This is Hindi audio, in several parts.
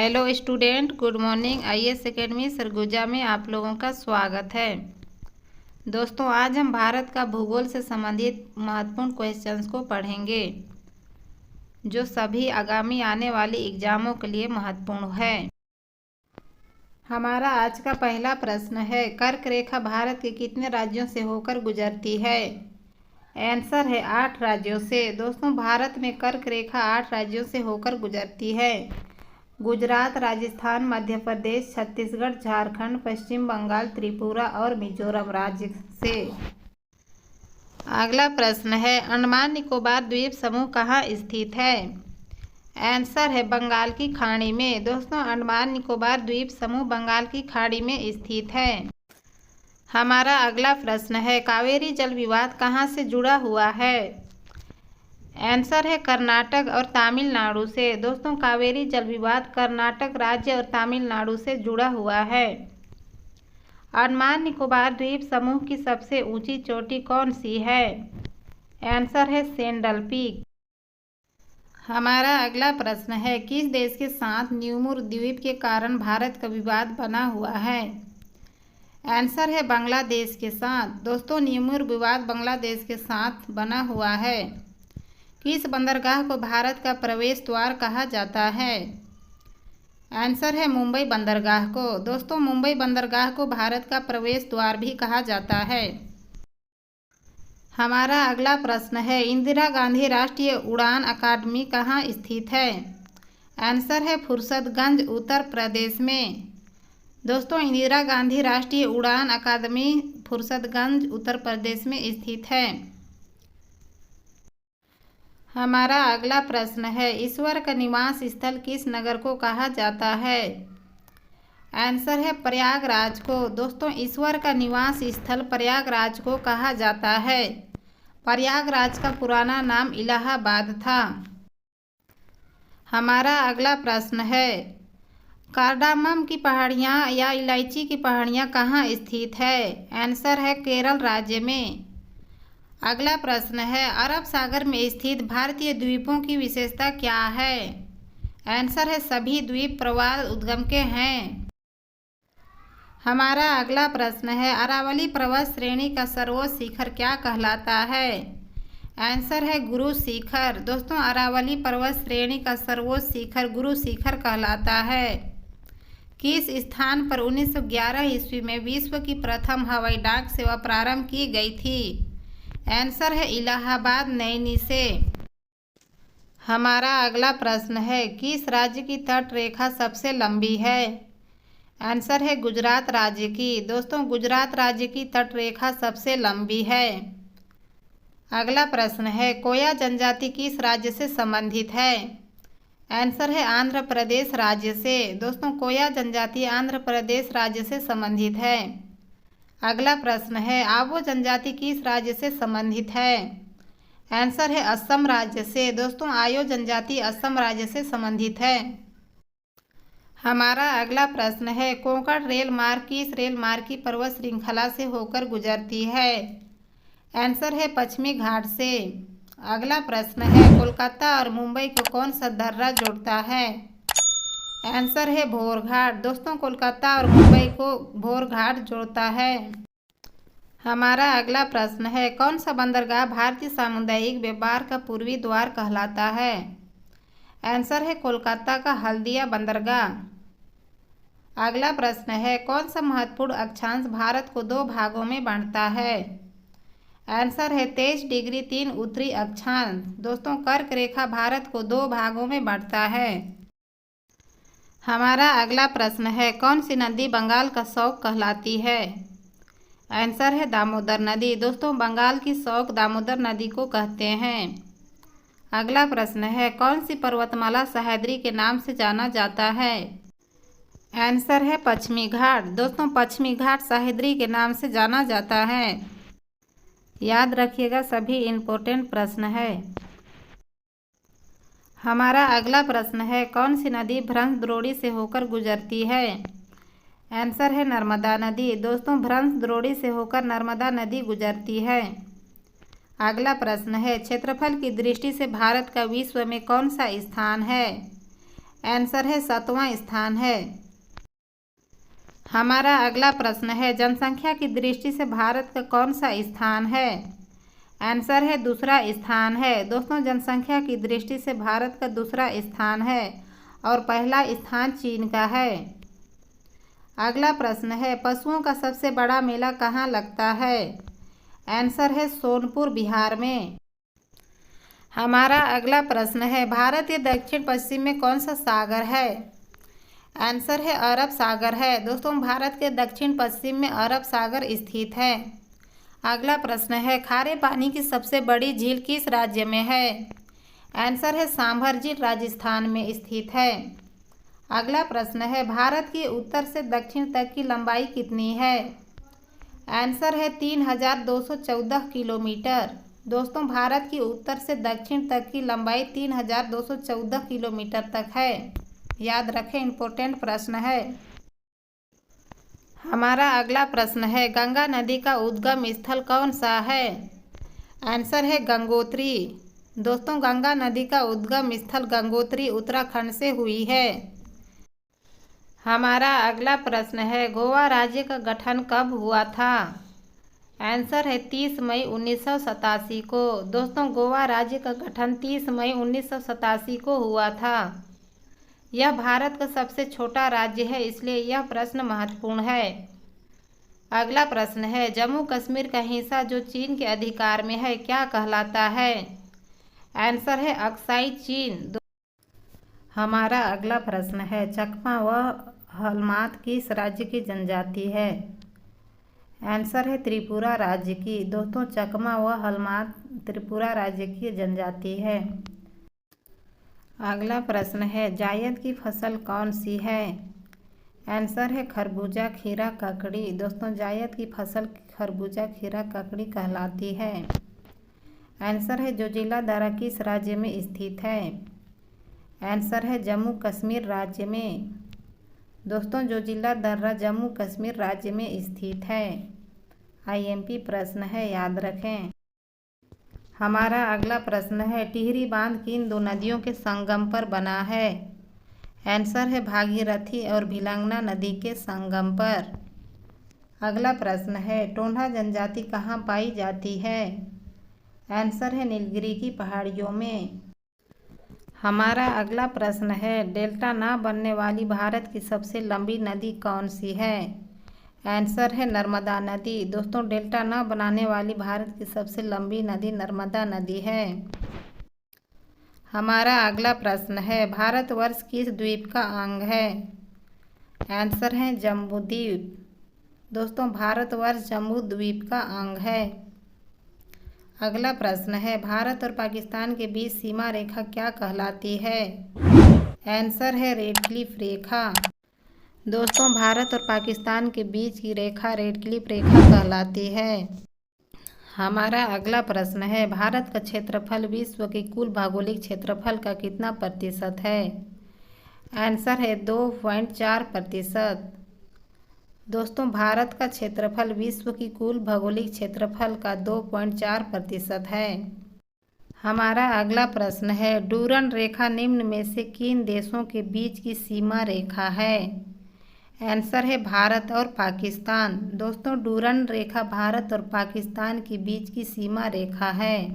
Hello student, good morning. IAS academy Surguja में आप लोगों का स्वागत है। दोस्तों, आज हम भारत का भूगोल से संबंधित महत्वपूर्ण क्वेश्चंस को पढ़ेंगे जो सभी आगामी आने वाली एग्जामों के लिए महत्वपूर्ण है। हमारा आज का पहला प्रश्न है, कर्क रेखा भारत के कितने राज्यों से होकर गुजरती है? आंसर है 8 राज्यों से। दोस्तों, भारत में कर्क रेखा 8 राज्यों से होकर गुजरती है। गुजरात, राजस्थान, मध्य प्रदेश, छत्तीसगढ़, झारखंड, पश्चिम बंगाल, त्रिपुरा और मिजोरम राज्य से। अगला प्रश्न है, अंडमान निकोबार द्वीप समूह कहाँ स्थित है? आंसर है बंगाल की खाड़ी में। दोस्तों, अंडमान निकोबार द्वीप समूह बंगाल की खाड़ी में स्थित है। हमारा अगला प्रश्न है, कावेरी जल विवाद कहाँ से जुड़ा हुआ है? आंसर है कर्नाटक और तमिलनाडु से। दोस्तों, कावेरी जल विवाद कर्नाटक राज्य और तमिलनाडु से जुड़ा हुआ है। अंडमान निकोबार द्वीप समूह की सबसे ऊंची चोटी कौन सी है? आंसर है सेंडल पीक। हमारा अगला प्रश्न है, किस देश के साथ न्यूमुर द्वीप के कारण भारत का विवाद बना हुआ है? आंसर है बांग्लादेश के साथ। दोस्तों, न्यूमुर विवाद बांग्लादेश के साथ बना हुआ है। किस बंदरगाह को भारत का प्रवेश द्वार कहा जाता है? आंसर है मुंबई बंदरगाह को। दोस्तों, मुंबई बंदरगाह को भारत का प्रवेश द्वार भी कहा जाता है। हमारा अगला प्रश्न है, इंदिरा गांधी राष्ट्रीय उड़ान अकादमी कहाँ स्थित है? आंसर है फुर्सतगंज, उत्तर प्रदेश में। दोस्तों, इंदिरा गांधी राष्ट्रीय उड़ान अकादमी फुर्सतगंज, उत्तर प्रदेश में स्थित है। हमारा अगला प्रश्न है, ईश्वर का निवास स्थल किस नगर को कहा जाता है? आंसर है प्रयागराज को। दोस्तों, ईश्वर का निवास स्थल प्रयागराज को कहा जाता है। प्रयागराज का पुराना नाम इलाहाबाद था। हमारा अगला प्रश्न है, कार्डामम की पहाड़ियाँ या इलायची की पहाड़ियाँ कहाँ स्थित है? आंसर है केरल राज्य में। अगला प्रश्न है, अरब सागर में स्थित भारतीय द्वीपों की विशेषता क्या है? आंसर है सभी द्वीप प्रवाल उद्गम के हैं। हमारा अगला प्रश्न है, अरावली पर्वत श्रेणी का सर्वोच्च शिखर क्या कहलाता है? आंसर है गुरु शिखर। दोस्तों, अरावली पर्वत श्रेणी का सर्वोच्च शिखर गुरु शिखर कहलाता है। किस स्थान पर 1911 ईस्वी में विश्व की प्रथम हवाई डाक सेवा प्रारंभ की गई थी? आंसर है इलाहाबाद, नैनी से। हमारा अगला प्रश्न है, किस राज्य की तट रेखा सबसे लंबी है? आंसर है गुजरात राज्य की। दोस्तों, गुजरात राज्य की तट रेखा सबसे लंबी है। अगला प्रश्न है, कोया जनजाति किस राज्य से संबंधित है? आंसर है आंध्र प्रदेश राज्य से। दोस्तों, कोया जनजाति आंध्र प्रदेश राज्य से संबंधित है। अगला प्रश्न है, आबो जनजाति किस राज्य से संबंधित है? आंसर है असम राज्य से। दोस्तों, आयो जनजाति असम राज्य से संबंधित है। हमारा अगला प्रश्न है, कोंकण रेल मार्ग किस रेल मार्ग की पर्वत श्रृंखला से होकर गुजरती है? आंसर है पश्चिमी घाट से। अगला प्रश्न है, कोलकाता और मुंबई को कौन सा दर्रा जोड़ता है? आंसर है भोर घाट। दोस्तों, कोलकाता और मुंबई को भोर घाट जोड़ता है। हमारा अगला प्रश्न है, कौन सा बंदरगाह भारतीय सामुदायिक व्यापार का पूर्वी द्वार कहलाता है? आंसर है कोलकाता का हल्दिया बंदरगाह। अगला प्रश्न है, कौन सा महत्वपूर्ण अक्षांश भारत को 2 भागों में बांटता है? आंसर है 23 डिग्री 3 उत्तरी अक्षांश। दोस्तों, कर्क रेखा भारत को 2 भागों में बांटता है। हमारा अगला प्रश्न है, कौन सी नदी बंगाल का शौक कहलाती है? आंसर है दामोदर नदी। दोस्तों, बंगाल की शौक दामोदर नदी को कहते हैं। अगला प्रश्न है, कौन सी पर्वतमाला सह्याद्री के नाम से जाना जाता है? आंसर है पश्चिमी घाट। दोस्तों, पश्चिमी घाट सह्याद्री के नाम से जाना जाता है। याद रखिएगा, सभी इम्पोर्टेंट प्रश्न है। हमारा अगला प्रश्न है, कौन सी नदी भ्रंश द्रोणी से होकर गुजरती है? आंसर है नर्मदा नदी। दोस्तों, भ्रंश द्रोणी से होकर नर्मदा नदी गुजरती है। अगला प्रश्न है, क्षेत्रफल की दृष्टि से भारत का विश्व में कौन सा स्थान है? आंसर है 7वां स्थान है। हमारा अगला प्रश्न है, जनसंख्या की दृष्टि से भारत का कौन सा स्थान है? आंसर है दूसरा स्थान है। दोस्तों, जनसंख्या की दृष्टि से भारत का दूसरा स्थान है और पहला स्थान चीन का है। अगला प्रश्न है, पशुओं का सबसे बड़ा मेला कहाँ लगता है? आंसर है सोनपुर, बिहार में। हमारा अगला प्रश्न है, भारत के दक्षिण पश्चिम में कौन सा सागर है? आंसर है अरब सागर है। दोस्तों, भारत के दक्षिण पश्चिम में अरब सागर स्थित है। अगला प्रश्न है, खारे पानी की सबसे बड़ी झील किस राज्य में है? आंसर है सांभर झील, राजस्थान में स्थित है। अगला प्रश्न है, भारत की उत्तर से दक्षिण तक की लंबाई कितनी है? आंसर है 3214 किलोमीटर। दोस्तों, भारत की उत्तर से दक्षिण तक की लंबाई 3214 किलोमीटर तक है। याद रखें, इम्पोर्टेंट प्रश्न है। हमारा अगला प्रश्न है, गंगा नदी का उद्गम स्थल कौन सा है? आंसर है गंगोत्री। दोस्तों, गंगा नदी का उद्गम स्थल गंगोत्री, उत्तराखंड से हुई है। हमारा अगला प्रश्न है, गोवा राज्य का गठन कब हुआ था? आंसर है 30 मई 1987 को। दोस्तों, गोवा राज्य का गठन 30 मई 1987 को हुआ था। यह भारत का सबसे छोटा राज्य है, इसलिए यह प्रश्न महत्वपूर्ण है। अगला प्रश्न है, जम्मू कश्मीर का हिस्सा जो चीन के अधिकार में है क्या कहलाता है? आंसर है अक्साई चीन। हमारा अगला प्रश्न है, चकमा व हलमात किस राज्य की जनजाति है? आंसर है त्रिपुरा राज्य की। दोस्तों, चकमा व हलमात त्रिपुरा राज्य की जनजाति है। अगला प्रश्न है, जायद की फसल कौन सी है? आंसर है खरबूजा, खीरा, ककड़ी। दोस्तों, जायद की फसल खरबूजा, खीरा, ककड़ी कहलाती है। आंसर है जोजिला दर्रा किस राज्य में स्थित है? आंसर है जम्मू कश्मीर राज्य में। दोस्तों, जोजिला दर्रा जम्मू कश्मीर राज्य में स्थित है। IMP प्रश्न है, याद रखें। हमारा अगला प्रश्न है, टिहरी बांध किन दो नदियों के संगम पर बना है? आंसर है भागीरथी और भिलंगना नदी के संगम पर। अगला प्रश्न है, टोंडा जनजाति कहाँ पाई जाती है? आंसर है नीलगिरी की पहाड़ियों में। हमारा अगला प्रश्न है, डेल्टा ना बनने वाली भारत की सबसे लंबी नदी कौन सी है? आंसर है नर्मदा नदी। दोस्तों, डेल्टा ना बनाने वाली भारत की सबसे लंबी नदी नर्मदा नदी है। हमारा अगला प्रश्न है, भारतवर्ष किस द्वीप का अंग है? आंसर है जम्बूद्वीप। दोस्तों, भारतवर्ष जम्बू द्वीप का अंग है। अगला प्रश्न है, भारत और पाकिस्तान के बीच सीमा रेखा क्या कहलाती है? आंसर है रेड क्लिफ रेखा। दोस्तों, भारत और पाकिस्तान के बीच की रेखा रेड क्लिफ रेखा कहलाती है। हमारा अगला प्रश्न है, भारत का क्षेत्रफल विश्व के कुल भौगोलिक क्षेत्रफल का कितना प्रतिशत है? आंसर है 2.4%। दोस्तों, भारत का क्षेत्रफल विश्व की कुल भौगोलिक क्षेत्रफल का 2.4% है। हमारा अगला प्रश्न है, डूरन रेखा निम्न में से किन देशों के बीच की सीमा रेखा है? आंसर है भारत और पाकिस्तान। दोस्तों, डूरन रेखा भारत और पाकिस्तान के बीच की सीमा रेखा है।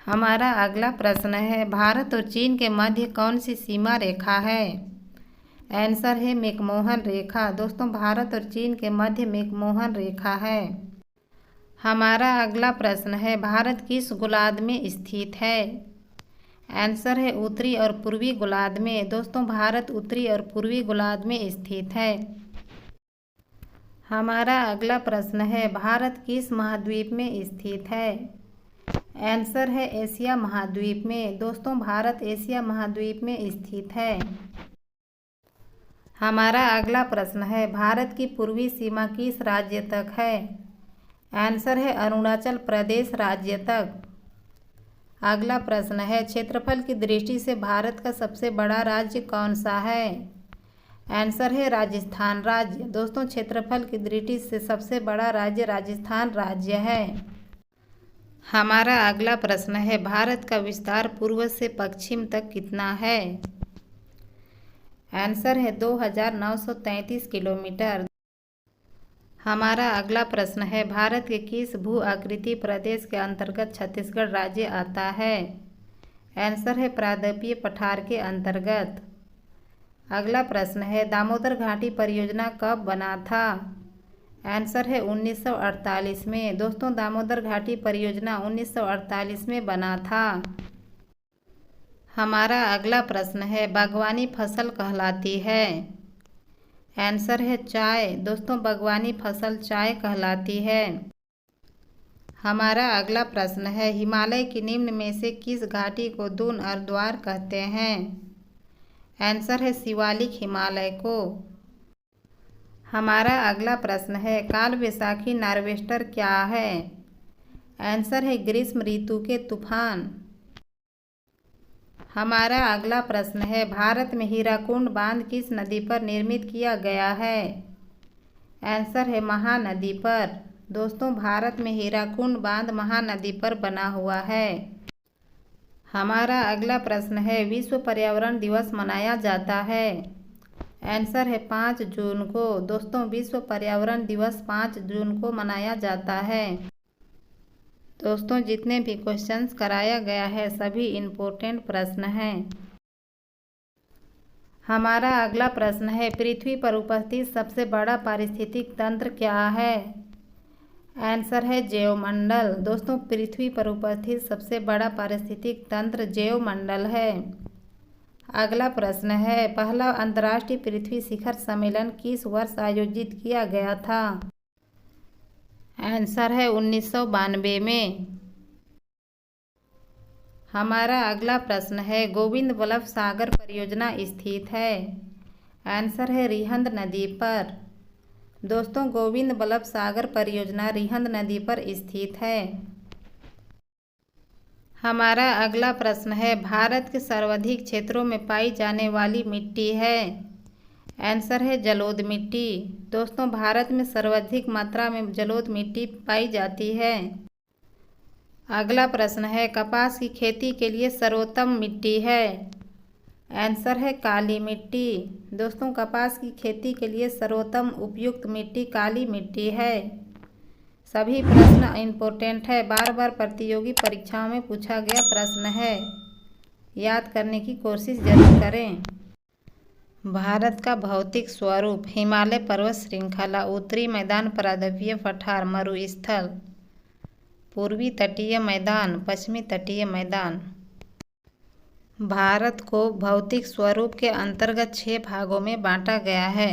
हमारा अगला प्रश्न है, भारत और चीन के मध्य कौन सी सीमा रेखा है? आंसर है मैकमोहन रेखा। दोस्तों, भारत और चीन के मध्य मैकमोहन रेखा है। हमारा अगला प्रश्न है, भारत किस गोलार्ध में स्थित है? आंसर है उत्तरी और पूर्वी गोलार्ध में। दोस्तों, भारत उत्तरी और पूर्वी गोलार्ध में स्थित है। हमारा अगला प्रश्न है, भारत किस महाद्वीप में स्थित है? आंसर है एशिया महाद्वीप में। दोस्तों, भारत एशिया महाद्वीप में स्थित है। हमारा अगला प्रश्न है, भारत की पूर्वी सीमा किस राज्य तक है? आंसर है अरुणाचल प्रदेश राज्य तक। अगला प्रश्न है, क्षेत्रफल की दृष्टि से भारत का सबसे बड़ा राज्य कौन सा है? आंसर है राजस्थान राज्य। दोस्तों, क्षेत्रफल की दृष्टि से सबसे बड़ा राज्य राजस्थान राज्य है। हमारा अगला प्रश्न है, भारत का विस्तार पूर्व से पश्चिम तक कितना है? आंसर है 2933 किलोमीटर। हमारा अगला प्रश्न है, भारत के किस भू आकृति प्रदेश के अंतर्गत छत्तीसगढ़ राज्य आता है? आंसर है प्रायद्वीपीय पठार के अंतर्गत। अगला प्रश्न है, दामोदर घाटी परियोजना कब बना था? आंसर है 1948 में। दोस्तों, दामोदर घाटी परियोजना 1948 में बना था। हमारा अगला प्रश्न है, बागवानी फसल कहलाती है? आंसर है चाय। दोस्तों, बागवानी फसल चाय कहलाती है। हमारा अगला प्रश्न है, हिमालय की निम्न में से किस घाटी को दून और द्वार कहते हैं? आंसर है शिवालिक हिमालय को। हमारा अगला प्रश्न है, काल वैसाखी नार्वेस्टर क्या है? आंसर है ग्रीष्म ऋतु के तूफान। हमारा अगला प्रश्न है, भारत में हीराकुंड बांध किस नदी पर निर्मित किया गया है? आंसर है महानदी पर। दोस्तों, भारत में हीराकुंड बांध महानदी पर बना हुआ है। हमारा अगला प्रश्न है, विश्व पर्यावरण दिवस मनाया जाता है? आंसर है 5 जून को। दोस्तों, विश्व पर्यावरण दिवस 5 जून को मनाया जाता है। दोस्तों, जितने भी क्वेश्चंस कराया गया है सभी इम्पोर्टेंट प्रश्न हैं। हमारा अगला प्रश्न है, पृथ्वी पर उपस्थित सबसे बड़ा पारिस्थितिक तंत्र क्या है? आंसर है जैवमंडल। दोस्तों, पृथ्वी पर उपस्थित सबसे बड़ा पारिस्थितिक तंत्र जैवमंडल है। अगला प्रश्न है, पहला अंतर्राष्ट्रीय पृथ्वी शिखर सम्मेलन किस वर्ष आयोजित किया गया था? आंसर है 1992 में। हमारा अगला प्रश्न है, गोविंद बल्लभ सागर परियोजना स्थित है? आंसर है रिहंद नदी पर। दोस्तों, गोविंद बल्लभ सागर परियोजना रिहंद नदी पर स्थित है। हमारा अगला प्रश्न है, भारत के सर्वाधिक क्षेत्रों में पाई जाने वाली मिट्टी है? आंसर है जलोढ़ मिट्टी। दोस्तों, भारत में सर्वाधिक मात्रा में जलोढ़ मिट्टी पाई जाती है। अगला प्रश्न है, कपास की खेती के लिए सर्वोत्तम मिट्टी है? आंसर है काली मिट्टी। दोस्तों, कपास की खेती के लिए सर्वोत्तम उपयुक्त मिट्टी काली मिट्टी है। सभी प्रश्न इम्पोर्टेंट है, बार बार प्रतियोगी परीक्षाओं में पूछा गया प्रश्न है, याद करने की कोशिश जरूर करें। भारत का भौतिक स्वरूप, हिमालय पर्वत श्रृंखला, उत्तरी मैदान प्रायद्वीपीय पठार, मरुस्थल, पूर्वी तटीय मैदान, पश्चिमी तटीय मैदान। भारत को भौतिक स्वरूप के अंतर्गत 6 भागों में बांटा गया है।